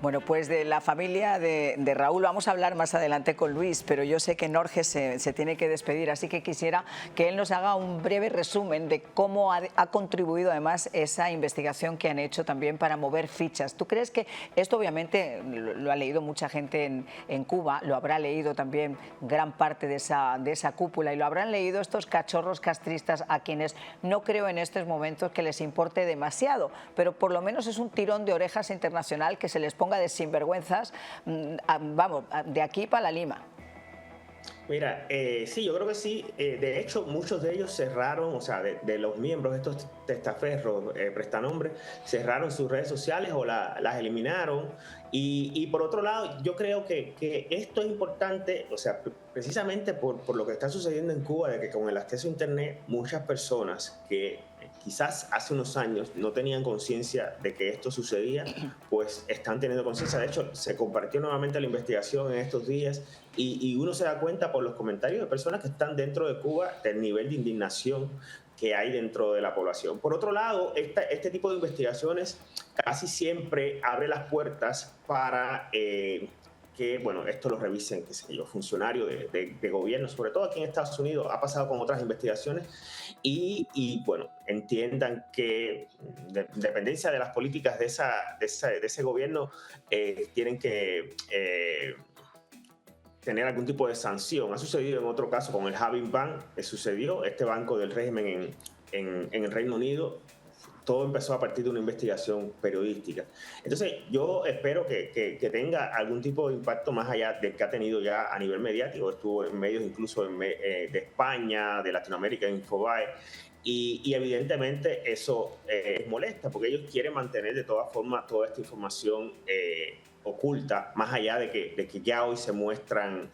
Bueno, pues de la familia de Raúl vamos a hablar más adelante con Luis, pero yo sé que Norges se tiene que despedir, así que quisiera que él nos haga un breve resumen de cómo ha contribuido además esa investigación que han hecho también para mover fichas. ¿Tú crees que esto obviamente lo ha leído mucha gente en Cuba, lo habrá leído también gran parte de esa cúpula y lo habrán leído estos cachorros castristas a quienes no creo en estos momentos que les importe demasiado, pero por lo menos es un tirón de orejas internacional que se les ponga de sinvergüenzas, vamos, de aquí para la Lima? Mira, sí, yo creo que sí. De hecho, muchos de ellos cerraron, o sea, de los miembros de estos testaferros, prestanombres, cerraron sus redes sociales o las eliminaron. Y por otro lado, yo creo que esto es importante, o sea, precisamente por lo que está sucediendo en Cuba, de que con el acceso a Internet, muchas personas que quizás hace unos años no tenían conciencia de que esto sucedía, pues están teniendo conciencia. De hecho, se compartió nuevamente la investigación en estos días y uno se da cuenta por los comentarios de personas que están dentro de Cuba del nivel de indignación que hay dentro de la población. Por otro lado, este tipo de investigaciones casi siempre abre las puertas para que, bueno, esto lo revisen, qué sé yo, funcionarios de gobierno, sobre todo aquí en Estados Unidos, ha pasado con otras investigaciones, bueno, entiendan que de dependencia de las políticas de ese gobierno, tienen que tener algún tipo de sanción. Ha sucedido en otro caso con el Having Bank, sucedió este banco del régimen en el Reino Unido. Todo empezó a partir de una investigación periodística. Entonces, yo espero que tenga algún tipo de impacto más allá del que ha tenido ya a nivel mediático. Estuvo en medios incluso de España, de Latinoamérica, en Infobae, y evidentemente eso molesta, porque ellos quieren mantener de todas formas toda esta información oculta, más allá de que ya hoy se muestran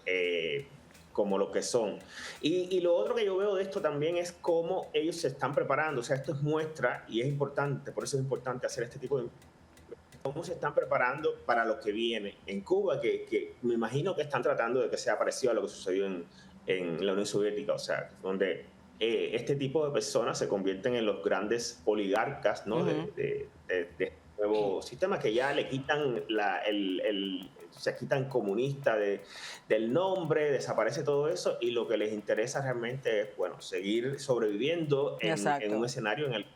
como lo que son. Y lo otro que yo veo de esto también es cómo ellos se están preparando. O sea, esto es muestra y es importante, por eso es importante hacer este tipo de... cómo se están preparando para lo que viene en Cuba, que me imagino que están tratando de que sea parecido a lo que sucedió en la Unión Soviética, o sea, donde este tipo de personas se convierten en los grandes oligarcas, ¿no? de nuevo sistema, que ya le quitan se quitan comunista del nombre, desaparece todo eso, y lo que les interesa realmente es, bueno, seguir sobreviviendo en un escenario en el que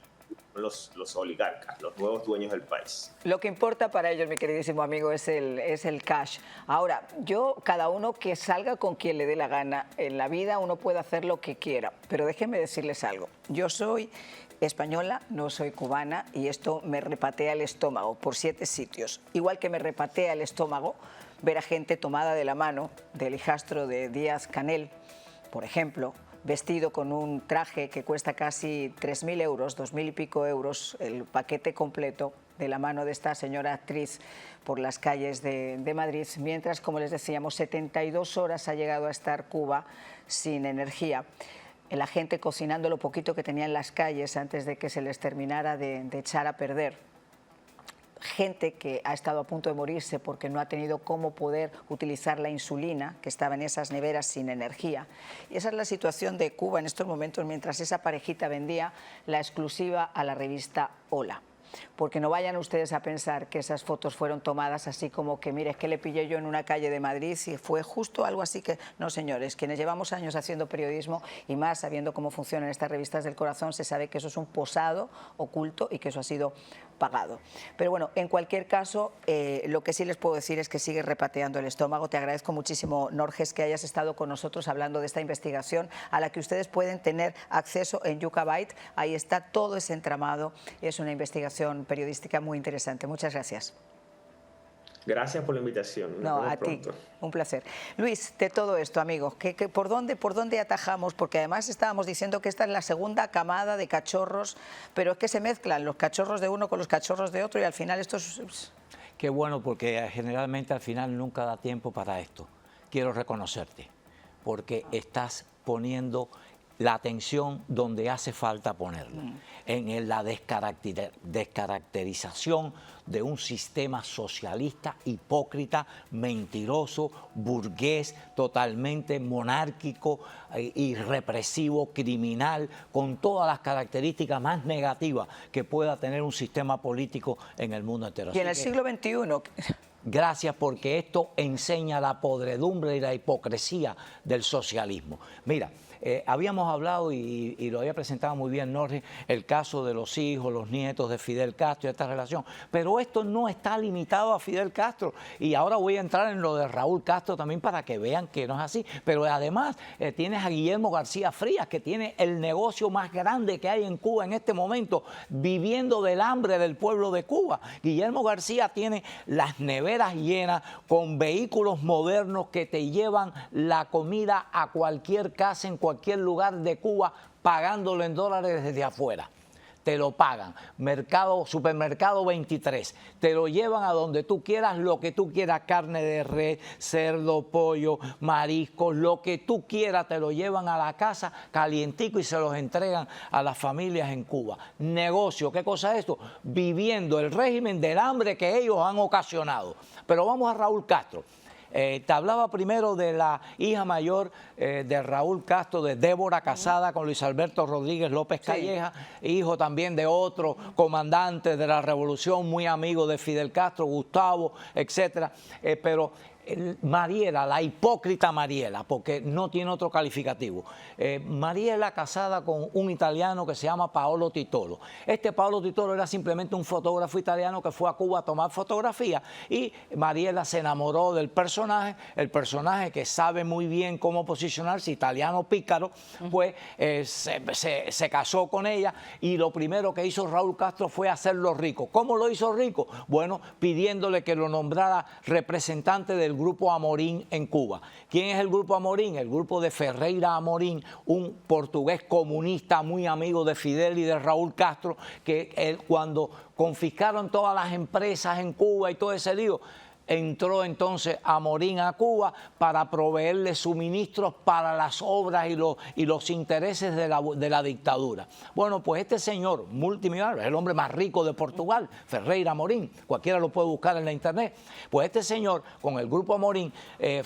los oligarcas, los nuevos dueños del país. Lo que importa para ellos, mi queridísimo amigo, es el cash. Ahora, cada uno que salga con quien le dé la gana. En la vida uno puede hacer lo que quiera, pero déjenme decirles algo. Yo soy española, no soy cubana, y esto me repatea el estómago por 7 sitios. Igual que me repatea el estómago ver a gente tomada de la mano del hijastro de Díaz-Canel, por ejemplo, vestido con un traje que cuesta casi 3.000 euros, 2.000 y pico euros, el paquete completo, de la mano de esta señora actriz por las calles de Madrid, mientras, como les decíamos, 72 horas ha llegado a estar Cuba sin energía. La gente cocinando lo poquito que tenía en las calles antes de que se les terminara de echar a perder. Gente que ha estado a punto de morirse porque no ha tenido cómo poder utilizar la insulina, que estaba en esas neveras sin energía. Y esa es la situación de Cuba en estos momentos, mientras esa parejita vendía la exclusiva a la revista Hola. Porque no vayan ustedes a pensar que esas fotos fueron tomadas así como que, mire, es que le pillé yo en una calle de Madrid y fue justo algo así. Que no, señores, quienes llevamos años haciendo periodismo y más sabiendo cómo funcionan estas revistas del corazón, se sabe que eso es un posado oculto y que eso ha sido pagado. Pero bueno, en cualquier caso, lo que sí les puedo decir es que sigue repateando el estómago. Te agradezco muchísimo, Norges, que hayas estado con nosotros hablando de esta investigación a la que ustedes pueden tener acceso en Yucabyte. Ahí está todo ese entramado. Es una investigación periodística muy interesante. Muchas gracias. Gracias por la invitación. No, a ti, un placer. Luis, de todo esto, amigo, ¿por dónde atajamos? Porque además estábamos diciendo que esta es la segunda camada de cachorros, pero es que se mezclan los cachorros de uno con los cachorros de otro y al final esto es... Qué bueno, porque generalmente al final nunca da tiempo para esto. Quiero reconocerte, porque estás poniendo la atención donde hace falta ponerla, en la descaracterización de un sistema socialista, hipócrita, mentiroso, burgués, totalmente monárquico y represivo, criminal, con todas las características más negativas que pueda tener un sistema político en el mundo entero. Y en el siglo XXI... Gracias, porque esto enseña la podredumbre y la hipocresía del socialismo. Mira, habíamos hablado y lo había presentado muy bien Norris, el caso de los hijos, los nietos de Fidel Castro y esta relación. Pero esto no está limitado a Fidel Castro. Y ahora voy a entrar en lo de Raúl Castro también para que vean que no es así. Pero además tienes a Guillermo García Frías, que tiene el negocio más grande que hay en Cuba en este momento, viviendo del hambre del pueblo de Cuba. Guillermo García tiene las neveras llenas con vehículos modernos que te llevan la comida a cualquier casa en cualquier lugar de Cuba, pagándolo en dólares desde afuera. Te lo pagan. Supermercado 23. Te lo llevan a donde tú quieras, lo que tú quieras, carne de res, cerdo, pollo, mariscos, lo que tú quieras, te lo llevan a la casa calientico y se los entregan a las familias en Cuba. Negocio, ¿qué cosa es esto? Viviendo el régimen del hambre que ellos han ocasionado. Pero vamos a Raúl Castro. Te hablaba primero de la hija mayor de Raúl Castro, de Débora, casada con Luis Alberto Rodríguez López Calleja, hijo también de otro comandante de la revolución, muy amigo de Fidel Castro, Gustavo, etcétera. Pero Mariela, la hipócrita Mariela, porque no tiene otro calificativo. Mariela casada con un italiano que se llama Paolo Titolo. Este Paolo Titolo era simplemente un fotógrafo italiano que fue a Cuba a tomar fotografías y Mariela se enamoró del personaje, el personaje que sabe muy bien cómo posicionarse, italiano pícaro, pues se casó con ella y lo primero que hizo Raúl Castro fue hacerlo rico. ¿Cómo lo hizo rico? Bueno, pidiéndole que lo nombrara representante del Grupo Amorín en Cuba. ¿Quién es el Grupo Amorín? El grupo de Ferreira Amorín, un portugués comunista muy amigo de Fidel y de Raúl Castro, que cuando confiscaron todas las empresas en Cuba y todo ese lío, entró entonces Amorín a Cuba para proveerle suministros para las obras y los intereses de la dictadura. Bueno, pues este señor multimillonario, es el hombre más rico de Portugal, Ferreira Amorín, cualquiera lo puede buscar en la internet. Pues este señor, con el Grupo Amorín,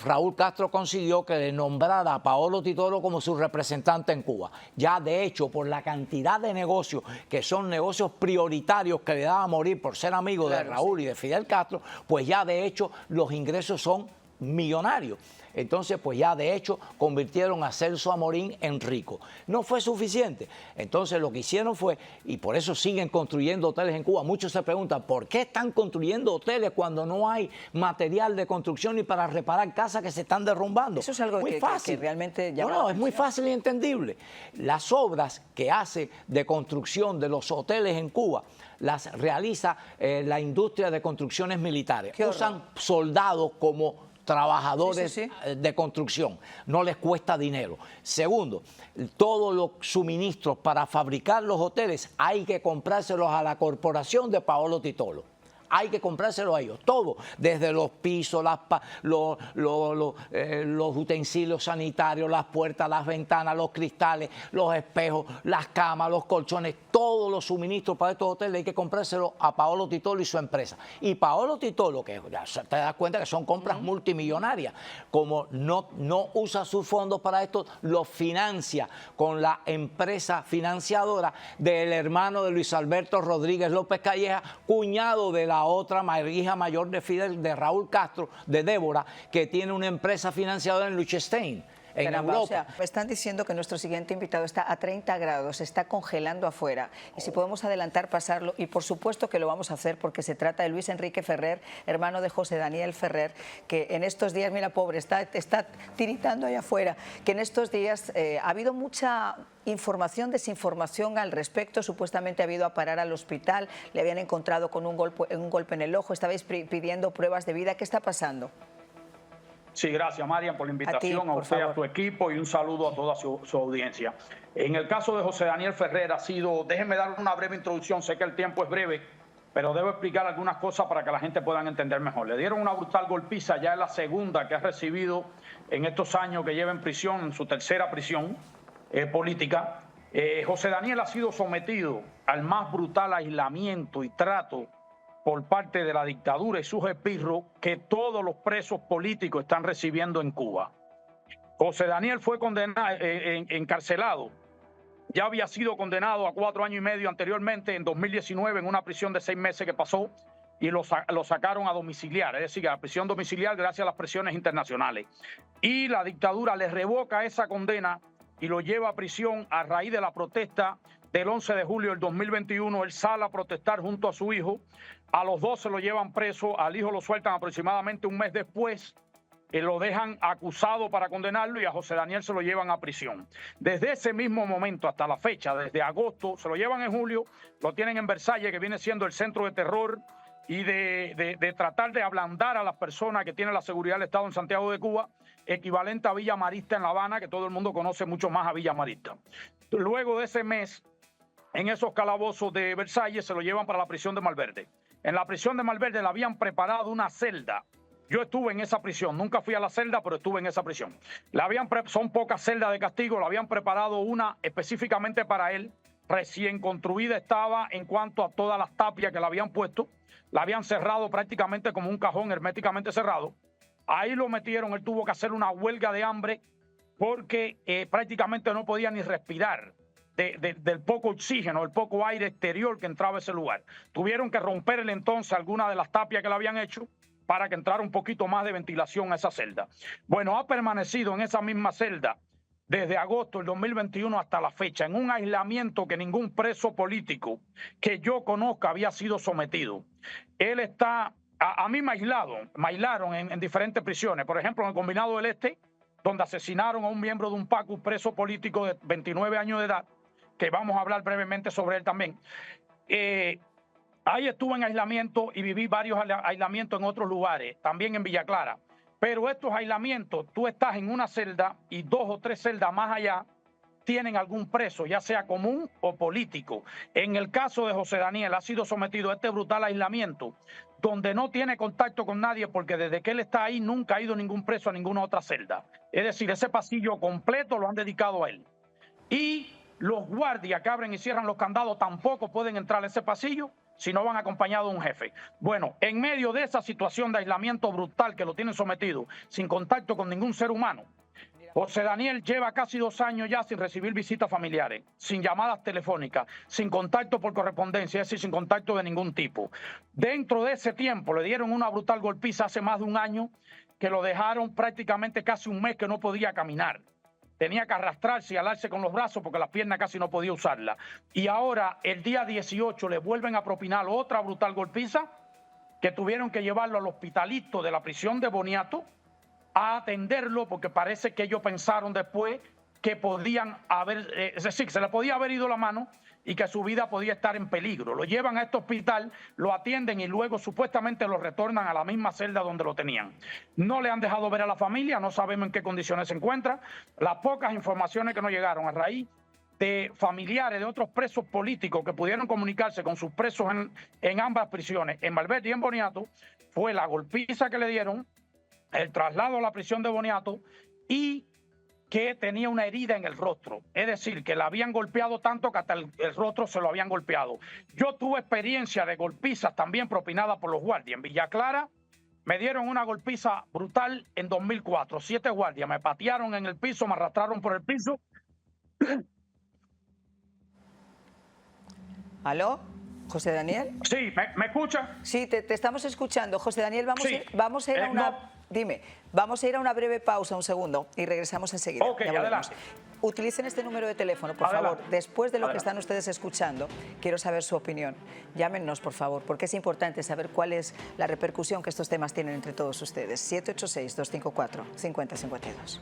Raúl Castro consiguió que le nombrara a Paolo Titolo como su representante en Cuba. Ya de hecho, por la cantidad de negocios, que son negocios prioritarios que le daba a Amorín por ser amigo de Raúl y de Fidel Castro, pues ya de hecho los ingresos son millonarios. Entonces, pues ya de hecho convirtieron a Celso Amorín en rico. No fue suficiente. Entonces lo que hicieron fue, y por eso siguen construyendo hoteles en Cuba. Muchos se preguntan, ¿por qué están construyendo hoteles cuando no hay material de construcción ni para reparar casas que se están derrumbando? Eso es algo muy fácil. Que realmente llama No, es muy fácil y entendible. Las obras que hace de construcción de los hoteles en Cuba las realiza la industria de construcciones militares. Usan soldados como trabajadores de construcción, no les cuesta dinero. Segundo, todos los suministros para fabricar los hoteles hay que comprárselos a la corporación de Paolo Titolo. Hay que comprárselo a ellos, todo, desde los pisos, los utensilios sanitarios, las puertas, las ventanas, los cristales, los espejos, las camas, los colchones, todos los suministros para estos hoteles hay que comprárselo a Paolo Titolo y su empresa. Y Paolo Titolo, que ya te das cuenta que son compras multimillonarias, como no usa sus fondos para esto, los financia con la empresa financiadora del hermano de Luis Alberto Rodríguez López Calleja, cuñado de la otra hija mayor de Fidel, de Raúl Castro, de Débora, que tiene una empresa financiadora en Liechtenstein, en Europa. O sea, me están diciendo que nuestro siguiente invitado está a 30 grados, se está congelando afuera. Y si podemos adelantar, pasarlo. Y por supuesto que lo vamos a hacer porque se trata de Luis Enrique Ferrer, hermano de José Daniel Ferrer, que en estos días, mira, pobre, está tiritando allá afuera, que en estos días ha habido mucha información, desinformación al respecto. Supuestamente ha habido a parar al hospital, le habían encontrado con un golpe en el ojo, estabais pidiendo pruebas de vida. ¿Qué está pasando? Sí, gracias, Marian, por la invitación, a usted, a tu equipo, y un saludo a toda su audiencia. En el caso de José Daniel Ferrer déjenme dar una breve introducción, sé que el tiempo es breve, pero debo explicar algunas cosas para que la gente pueda entender mejor. Le dieron una brutal golpiza, ya es la segunda que ha recibido en estos años que lleva en prisión, en su tercera prisión política. José Daniel ha sido sometido al más brutal aislamiento y trato por parte de la dictadura y sus espirros que todos los presos políticos están recibiendo en Cuba. José Daniel fue condenado, encarcelado. Ya había sido condenado a 4 años y medio anteriormente, en 2019, en una prisión de 6 meses que pasó y lo sacaron a domiciliar, es decir, a prisión domiciliar gracias a las presiones internacionales. Y la dictadura le revoca esa condena y lo lleva a prisión a raíz de la protesta del 11 de julio del 2021. Él sale a protestar junto a su hijo. A los dos se lo llevan preso, al hijo lo sueltan aproximadamente un mes después. Lo dejan acusado para condenarlo y a José Daniel se lo llevan a prisión. Desde ese mismo momento hasta la fecha, desde agosto, se lo llevan en julio, lo tienen en Versalles, que viene siendo el centro de terror y de tratar de ablandar a las personas que tienen la seguridad del Estado en Santiago de Cuba, equivalente a Villa Marista en La Habana, que todo el mundo conoce mucho más a Villa Marista. Luego de ese mes, en esos calabozos de Versalles, se lo llevan para la prisión de Malverde. En la prisión de Malverde le habían preparado una celda. Yo estuve en esa prisión, nunca fui a la celda, pero estuve en esa prisión. Son pocas celdas de castigo, le habían preparado una específicamente para él. Recién construida estaba en cuanto a todas las tapias que le habían puesto. La habían cerrado prácticamente como un cajón herméticamente cerrado. Ahí lo metieron, él tuvo que hacer una huelga de hambre porque prácticamente no podía ni respirar del poco oxígeno, el poco aire exterior que entraba a ese lugar. Tuvieron que romperle entonces alguna de las tapias que le habían hecho para que entrara un poquito más de ventilación a esa celda. Bueno, ha permanecido en esa misma celda desde agosto del 2021 hasta la fecha, en un aislamiento que ningún preso político que yo conozca había sido sometido. Él está, a mí me aislaron en diferentes prisiones, por ejemplo en el Combinado del Este, donde asesinaron a un miembro de un PACU, preso político de 29 años de edad, que vamos a hablar brevemente sobre él también. Ahí estuve en aislamiento y viví varios aislamientos en otros lugares, también en Villa Clara. Pero estos aislamientos, tú estás en una celda y 2 o 3 celdas más allá tienen algún preso, ya sea común o político. En el caso de José Daniel ha sido sometido a este brutal aislamiento, donde no tiene contacto con nadie porque desde que él está ahí nunca ha ido ningún preso a ninguna otra celda. Es decir, ese pasillo completo lo han dedicado a él. Y los guardias que abren y cierran los candados tampoco pueden entrar a ese pasillo si no van acompañados de un jefe. Bueno, en medio de esa situación de aislamiento brutal que lo tienen sometido, sin contacto con ningún ser humano, José Daniel lleva casi 2 años ya sin recibir visitas familiares, sin llamadas telefónicas, sin contacto por correspondencia, es decir, sin contacto de ningún tipo. Dentro de ese tiempo le dieron una brutal golpiza hace más de 1 año que lo dejaron prácticamente casi 1 mes que no podía caminar. Tenía que arrastrarse y alarse con los brazos porque las piernas casi no podía usarlas. Y ahora, el día 18, le vuelven a propinar otra brutal golpiza que tuvieron que llevarlo al hospitalito de la prisión de Boniato a atenderlo porque parece que ellos pensaron después que podían haber, es decir, que se le podía haber ido la mano y que su vida podía estar en peligro. Lo llevan a este hospital, lo atienden y luego supuestamente lo retornan a la misma celda donde lo tenían. No le han dejado ver a la familia, no sabemos en qué condiciones se encuentra. Las pocas informaciones que nos llegaron a raíz de familiares de otros presos políticos que pudieron comunicarse con sus presos en ambas prisiones, en Malverde y en Boniato, fue la golpiza que le dieron, el traslado a la prisión de Boniato y que tenía una herida en el rostro. Es decir, que la habían golpeado tanto que hasta el rostro se lo habían golpeado. Yo tuve experiencia de golpizas también propinadas por los guardias. En Villa Clara me dieron una golpiza brutal en 2004. 7 guardias me patearon en el piso, me arrastraron por el piso. ¿Aló? ¿José Daniel? Sí, ¿me escucha? Sí, te estamos escuchando. José Daniel, vamos a ir a una... No. Dime, vamos a ir a una breve pausa, un segundo, y regresamos enseguida. Ok, adelante. Utilicen este número de teléfono, por favor. Después de lo que están ustedes escuchando, quiero saber su opinión. Llámenos, por favor, porque es importante saber cuál es la repercusión que estos temas tienen entre todos ustedes. 786-254-5052.